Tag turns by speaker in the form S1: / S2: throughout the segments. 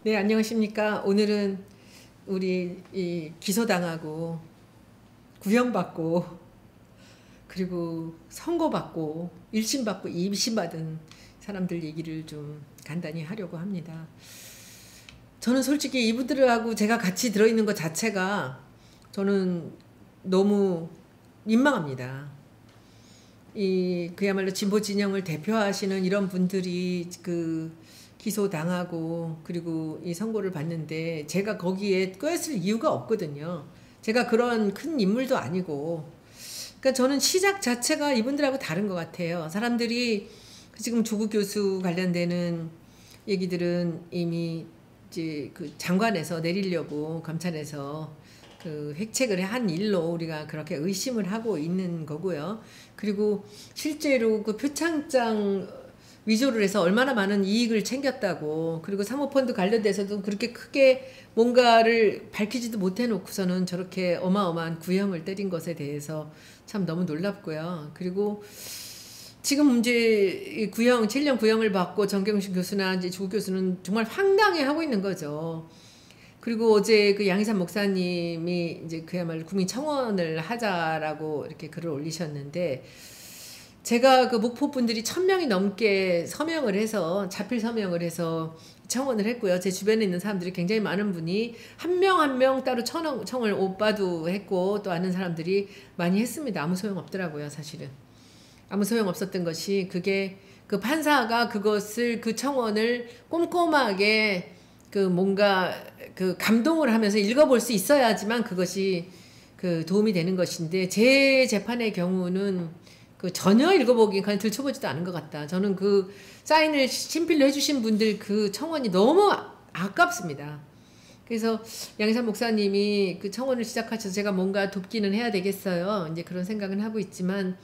S1: 네, 안녕하십니까. 오늘은 우리 기소당하고 구형받고 그리고 선고받고 1심 받고 2심 받은 사람들 얘기를 좀 간단히 하려고 합니다. 저는 솔직히 이분들하고 제가 같이 들어있는 것 자체가 저는 너무 민망합니다. 그야말로 진보 진영을 대표하시는 이런 분들이 기소당하고 그리고 이 선고를 받는데 제가 거기에 껴있을 이유가 없거든요. 제가 그런 큰 인물도 아니고. 그러니까 저는 시작 자체가 이분들하고 다른 것 같아요. 사람들이 지금 조국 교수 관련되는 얘기들은 이미 이제 그 장관에서 내리려고 감찰에서 그 획책을 한 일로 우리가 그렇게 의심을 하고 있는 거고요. 그리고 실제로 그 표창장 위조를 해서 얼마나 많은 이익을 챙겼다고, 그리고 사모펀드 관련돼서도 그렇게 크게 뭔가를 밝히지도 못해놓고서는 저렇게 어마어마한 구형을 때린 것에 대해서 참 너무 놀랍고요. 그리고 지금 이제 구형, 7년 구형을 받고 정경심 교수나 이제 조국 교수는 정말 황당해 하고 있는 거죠. 그리고 어제 그 양희삼 목사님이 이제 그야말로 국민 청원을 하자라고 이렇게 글을 올리셨는데, 제가 그 목포 분들이 1000명이 넘게 서명을 해서, 자필 서명을 해서 청원을 했고요. 제 주변에 있는 사람들이 굉장히 많은 분이 한 명 한 명 따로 청을 오빠도 했고 또 아는 사람들이 많이 했습니다. 아무 소용 없더라고요, 사실은. 아무 소용 없었던 것이, 그게 그 판사가 그것을, 그 청원을 꼼꼼하게 그 뭔가 그 감동을 하면서 읽어볼 수 있어야지만 그것이 그 도움이 되는 것인데, 제 재판의 경우는 그 전혀 읽어보기 그냥 들춰보지도 않은 것 같다. 저는 그 사인을 친필로 해주신 분들 그 청원이 너무 아깝습니다. 그래서 양희삼 목사님이 그 청원을 시작하셔서 제가 뭔가 돕기는 해야 되겠어요. 이제 그런 생각은 하고 있지만,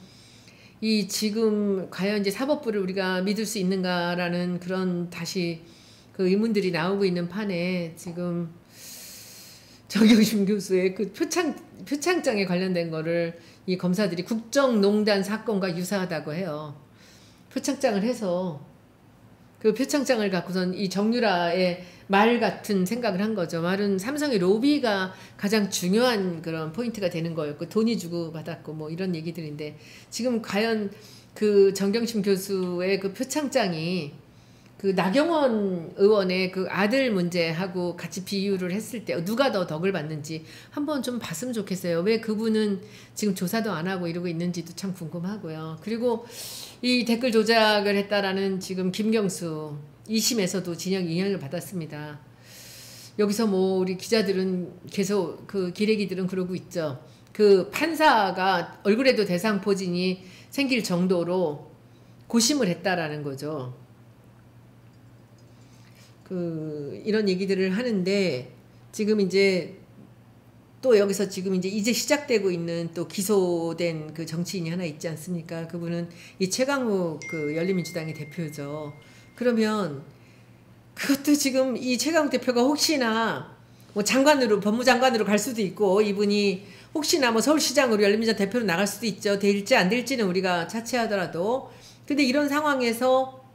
S1: 이 지금 과연 이제 사법부를 우리가 믿을 수 있는가라는 그런 다시 그 의문들이 나오고 있는 판에, 지금 정경심 교수의 그 표창장에 관련된 거를 이 검사들이 국정농단 사건과 유사하다고 해요. 표창장을 해서 그 표창장을 갖고선 이 정유라의 말 같은 생각을 한 거죠. 말은 삼성의 로비가 가장 중요한 그런 포인트가 되는 거였고, 돈이 주고 받았고 뭐 이런 얘기들인데, 지금 과연 그 정경심 교수의 그 표창장이 그 나경원 의원의 그 아들 문제하고 같이 비유를 했을 때 누가 더 덕을 받는지 한번 좀 봤으면 좋겠어요. 왜 그분은 지금 조사도 안 하고 이러고 있는지도 참 궁금하고요. 그리고 이 댓글 조작을 했다라는 지금 김경수 2심에서도 징역 2년을 받았습니다. 여기서 뭐 우리 기자들은 계속 그 기레기들은 그러고 있죠. 그 판사가 얼굴에도 대상포진이 생길 정도로 고심을 했다라는 거죠. 이런 얘기들을 하는데, 지금 이제 또 여기서 지금 이제 시작되고 있는 또 기소된 그 정치인이 하나 있지 않습니까? 그분은 이 최강욱 그 열린민주당의 대표죠. 그러면 그것도 지금 이 최강욱 대표가 혹시나 뭐 장관으로, 법무장관으로 갈 수도 있고, 이분이 혹시나 뭐 서울시장으로 열린민주당 대표로 나갈 수도 있죠. 될지 안 될지는 우리가 차치하더라도. 근데 이런 상황에서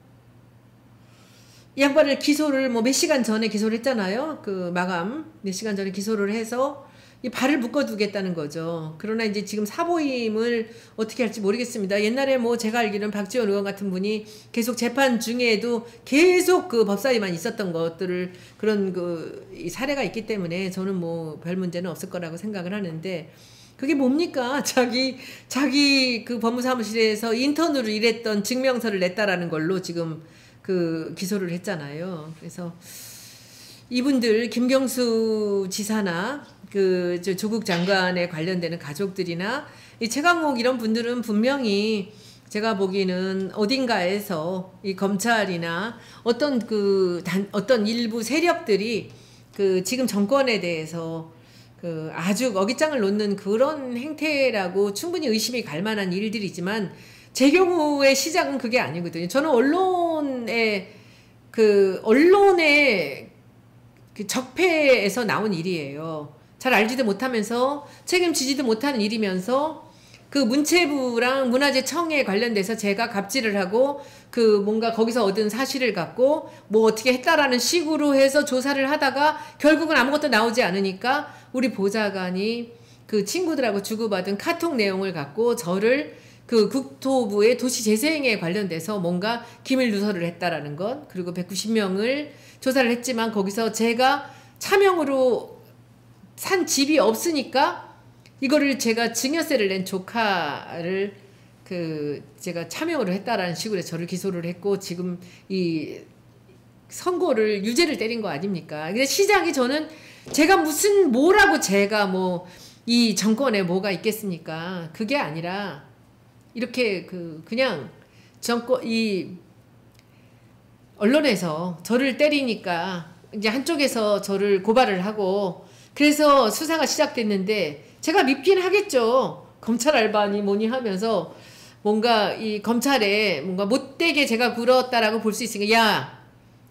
S1: 이 양반을 기소를 뭐 몇 시간 전에 기소를 했잖아요. 그 마감 몇 시간 전에 기소를 해서 이 발을 묶어두겠다는 거죠. 그러나 이제 지금 사보임을 어떻게 할지 모르겠습니다. 옛날에 뭐 제가 알기로는 박지원 의원 같은 분이 계속 재판 중에도 계속 그 법사위만 있었던 것들을, 그런 이 사례가 있기 때문에 저는 뭐 별 문제는 없을 거라고 생각을 하는데, 그게 뭡니까? 자기 그 법무사무실에서 인턴으로 일했던 증명서를 냈다라는 걸로 지금 그 기소를 했잖아요. 그래서 이분들 김경수 지사나 그 조국 장관에 관련되는 가족들이나 이 최강욱 이런 분들은 분명히 제가 보기에는 어딘가에서 이 검찰이나 어떤 일부 세력들이 그 지금 정권에 대해서 그 아주 어깃장을 놓는 그런 행태라고 충분히 의심이 갈 만한 일들이지만, 제 경우의 시작은 그게 아니거든요. 저는 언론의 그 적폐에서 나온 일이에요. 잘 알지도 못하면서 책임지지도 못하는 일이면서 그 문체부랑 문화재청에 관련돼서 제가 갑질을 하고 그 뭔가 거기서 얻은 사실을 갖고 뭐 어떻게 했다라는 식으로 해서 조사를 하다가 결국은 아무것도 나오지 않으니까 우리 보좌관이 그 친구들하고 주고받은 카톡 내용을 갖고 저를 그 국토부의 도시재생에 관련돼서 뭔가 기밀 누설을 했다라는 것, 그리고 190명을 조사를 했지만 거기서 제가 차명으로 산 집이 없으니까 이거를 제가 증여세를 낸 조카를 그 제가 차명으로 했다라는 식으로 저를 기소를 했고 지금 이 선고를 유죄를 때린 거 아닙니까? 근데 시작이 저는 제가 무슨 뭐라고 제가 뭐 이 정권에 뭐가 있겠습니까? 그게 아니라 이렇게 그냥 정권 이 언론에서 저를 때리니까 이제 한쪽에서 저를 고발을 하고 그래서 수사가 시작됐는데 제가 밉긴 하겠죠. 검찰 알바니 뭐니 하면서 뭔가 이 검찰에 뭔가 못되게 제가 굴었다라고 볼 수 있으니까 야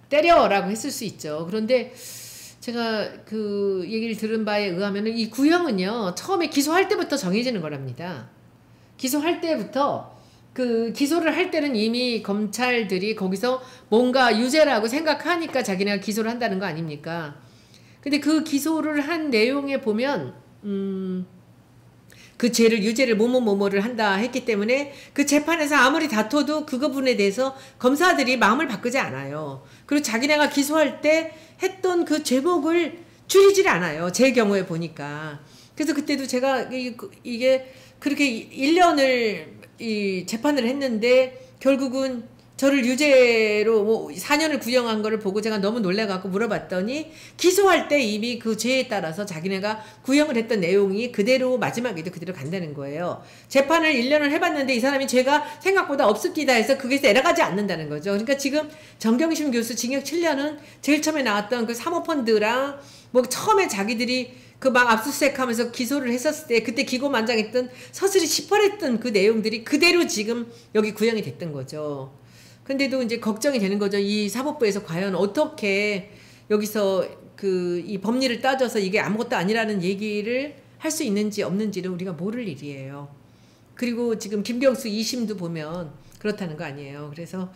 S1: 때려라고 했을 수 있죠. 그런데 제가 그 얘기를 들은 바에 의하면은 이 구형은요 처음에 기소할 때부터 정해지는 거랍니다. 기소할 때부터 그 기소를 할 때는 이미 검찰들이 거기서 뭔가 유죄라고 생각하니까 자기네가 기소를 한다는 거 아닙니까? 근데 그 기소를 한 내용에 보면 그 죄를 유죄를 뭐뭐뭐뭐를 한다 했기 때문에 그 재판에서 아무리 다퉈도 그 부분에 대해서 검사들이 마음을 바꾸지 않아요. 그리고 자기네가 기소할 때 했던 그 죄목을 줄이질 않아요. 제 경우에 보니까. 그래서 그때도 제가 이게 그렇게 1년을 이 재판을 했는데 결국은 저를 유죄로 뭐 4년을 구형한 거를 보고 제가 너무 놀래갖고 물어봤더니 기소할 때 이미 그 죄에 따라서 자기네가 구형을 했던 내용이 그대로 마지막에도 그대로 간다는 거예요. 재판을 1년을 해봤는데 이 사람이 죄가 생각보다 없습니다 해서 그게 내려가지 않는다는 거죠. 그러니까 지금 정경심 교수 징역 7년은 제일 처음에 나왔던 그 사모펀드랑 뭐 처음에 자기들이 그 막 압수수색하면서 기소를 했었을 때 그때 기고만장했던 서술이 시펄했던 그 내용들이 그대로 지금 여기 구형이 됐던 거죠. 근데도 이제 걱정이 되는 거죠. 이 사법부에서 과연 어떻게 여기서 그 이 법리를 따져서 이게 아무것도 아니라는 얘기를 할 수 있는지 없는지를 우리가 모를 일이에요. 그리고 지금 김경수 2심도 보면 그렇다는 거 아니에요. 그래서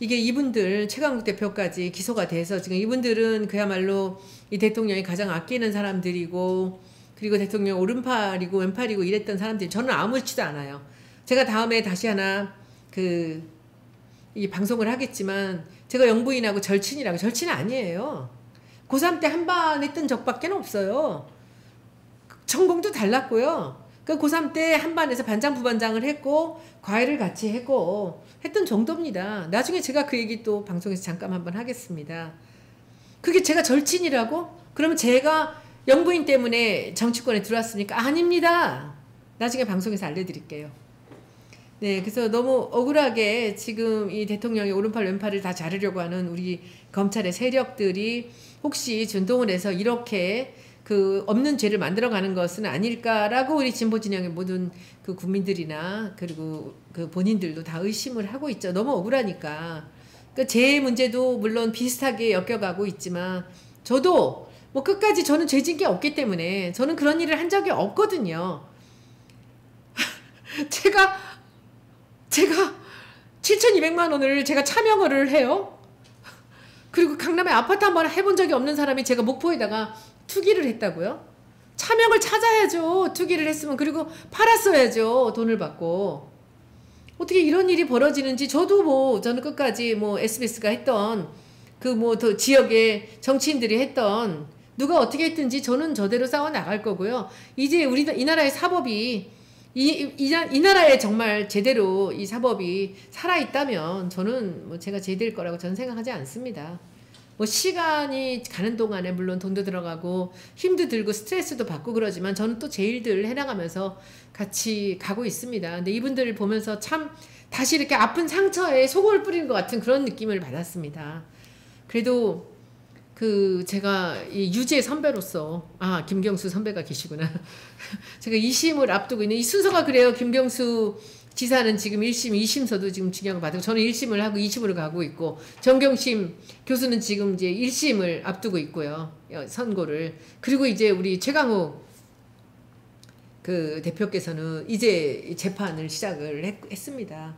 S1: 이게 이분들 최강욱 대표까지 기소가 돼서 지금 이분들은 그야말로 이 대통령이 가장 아끼는 사람들이고 그리고 대통령 오른팔이고 왼팔이고 이랬던 사람들이 저는 아무렇지도 않아요. 제가 다음에 다시 하나 이 방송을 하겠지만 제가 영부인하고 절친이라고 절친은 아니에요. 고3 때 한반 했던 적밖에 없어요. 전공도 달랐고요. 그 고3 때 한반에서 반장 부반장을 했고 과외를 같이 했고 했던 정도입니다. 나중에 제가 그 얘기 또 방송에서 잠깐 한번 하겠습니다. 그게 제가 절친이라고? 그러면 제가 영부인 때문에 정치권에 들어왔으니까 아닙니다. 나중에 방송에서 알려드릴게요. 네, 그래서 너무 억울하게 지금 이 대통령의 오른팔 왼팔을 다 자르려고 하는 우리 검찰의 세력들이 혹시 준동을 해서 이렇게 그 없는 죄를 만들어가는 것은 아닐까라고 우리 진보 진영의 모든 그 국민들이나 그리고 그 본인들도 다 의심을 하고 있죠. 너무 억울하니까. 그러니까 제 문제도 물론 비슷하게 엮여가고 있지만 저도 뭐 끝까지 저는 죄진 게 없기 때문에 저는 그런 일을 한 적이 없거든요. 제가 7,200만 원을 제가 차명을 해요. 그리고 강남에 아파트 한번 해본 적이 없는 사람이 제가 목포에다가 투기를 했다고요? 차명을 찾아야죠. 투기를 했으면. 그리고 팔았어야죠. 돈을 받고. 어떻게 이런 일이 벌어지는지 저는 끝까지 뭐 SBS가 했던 그 뭐 더 지역의 정치인들이 했던 누가 어떻게 했든지 저는 저대로 싸워 나갈 거고요. 이제 이 나라의 사법이 이 나라에 정말 제대로 이 사법이 살아있다면 저는 뭐 제가 제대일 거라고 저는 생각하지 않습니다. 뭐 시간이 가는 동안에 물론 돈도 들어가고 힘도 들고 스트레스도 받고 그러지만 저는 또 제 일들 해나가면서 같이 가고 있습니다. 근데 이분들을 보면서 참 다시 이렇게 아픈 상처에 소금을 뿌리는 것 같은 그런 느낌을 받았습니다. 그래도 제가 이 유죄 선배로서 김경수 선배가 계시구나. 제가 2심을 앞두고 있는 이 순서가 그래요. 김경수 지사는 지금 1심, 2심서도 지금 징역을 받고 저는 1심을 하고 2심으로 가고 있고 정경심 교수는 지금 이제 1심을 앞두고 있고요. 선고를. 그리고 이제 우리 최강욱 그 대표께서는 이제 재판을 시작을 했습니다.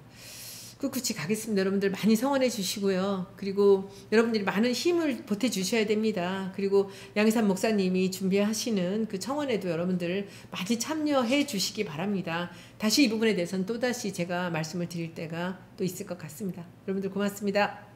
S1: 꿋꿋이 가겠습니다. 여러분들 많이 성원해 주시고요. 그리고 여러분들이 많은 힘을 보태 주셔야 됩니다. 그리고 양희삼 목사님이 준비하시는 그 청원에도 여러분들 많이 참여해 주시기 바랍니다. 다시 이 부분에 대해서는 또다시 제가 말씀을 드릴 때가 또 있을 것 같습니다. 여러분들 고맙습니다.